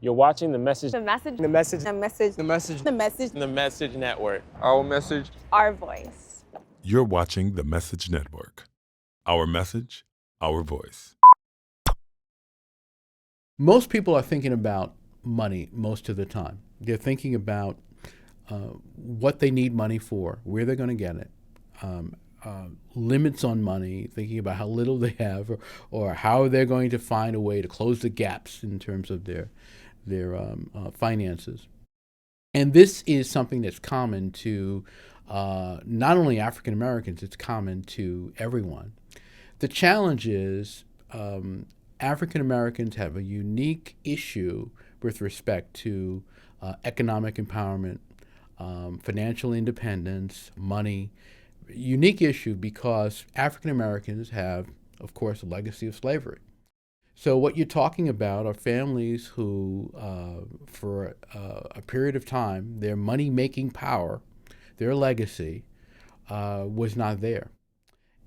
You're watching the message. The message. The message. The message. The message. The message. The Message Network. Our message. Our voice. You're watching the Message Network. Our message, our voice. Most people are thinking about money most of the time. They're thinking about what they need money for, where they're going to get it, limits on money, thinking about how little they have, or how they're going to find a way to close the gaps in terms of their finances. And this is something that's common to not only African Americans, it's common to everyone. The challenge is African Americans have a unique issue with respect to economic empowerment, financial independence, money. Unique issue because African Americans have, of course, a legacy of slavery. So what you're talking about are families who, for a period of time, their money-making power, their legacy, was not there.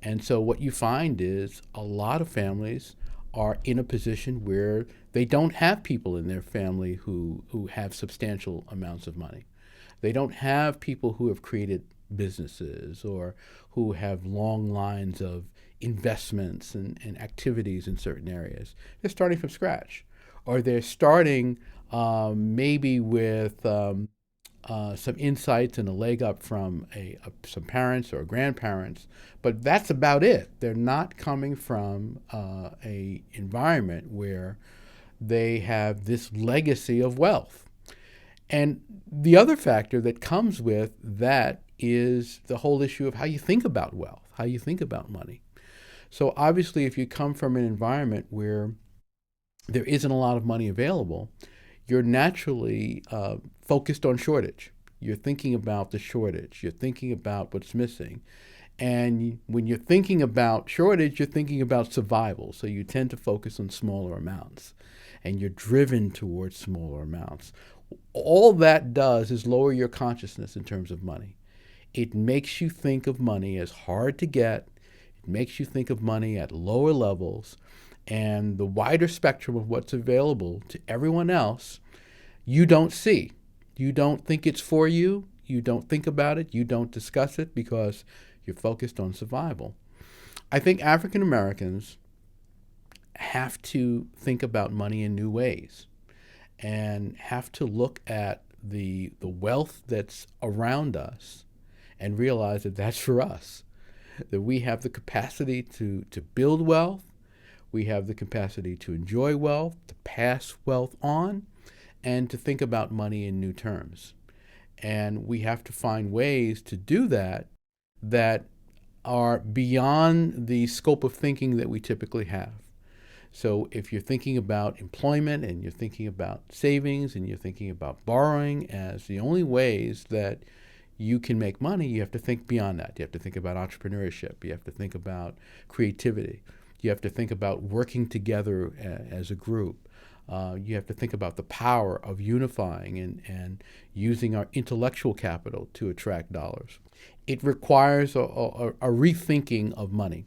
And so what you find is a lot of families are in a position where they don't have people in their family who have substantial amounts of money. They don't have people who have created businesses or who have long lines of investments and activities in certain areas. They're starting from scratch. Or they're starting maybe with some insights and a leg up from some parents or grandparents, but that's about it. They're not coming from a environment where they have this legacy of wealth. And the other factor that comes with that is the whole issue of how you think about wealth, how you think about money. So obviously, if you come from an environment where there isn't a lot of money available, you're naturally focused on shortage. You're thinking about the shortage. You're thinking about what's missing. And when you're thinking about shortage, you're thinking about survival. So you tend to focus on smaller amounts. And you're driven towards smaller amounts. All that does is lower your consciousness in terms of money. It makes you think of money as hard to get. It makes you think of money at lower levels. And the wider spectrum of what's available to everyone else, you don't see. You don't think it's for you. You don't think about it. You don't discuss it because you're focused on survival. I think African Americans have to think about money in new ways and have to look at the wealth that's around us and realize that that's for us, that we have the capacity to build wealth, we have the capacity to enjoy wealth, to pass wealth on, and to think about money in new terms. And we have to find ways to do that that are beyond the scope of thinking that we typically have. So if you're thinking about employment and you're thinking about savings and you're thinking about borrowing as the only ways that you can make money, you have to think beyond that. You have to think about entrepreneurship. You have to think about creativity. You have to think about working together as a group. You have to think about the power of unifying and using our intellectual capital to attract dollars. It requires a rethinking of money.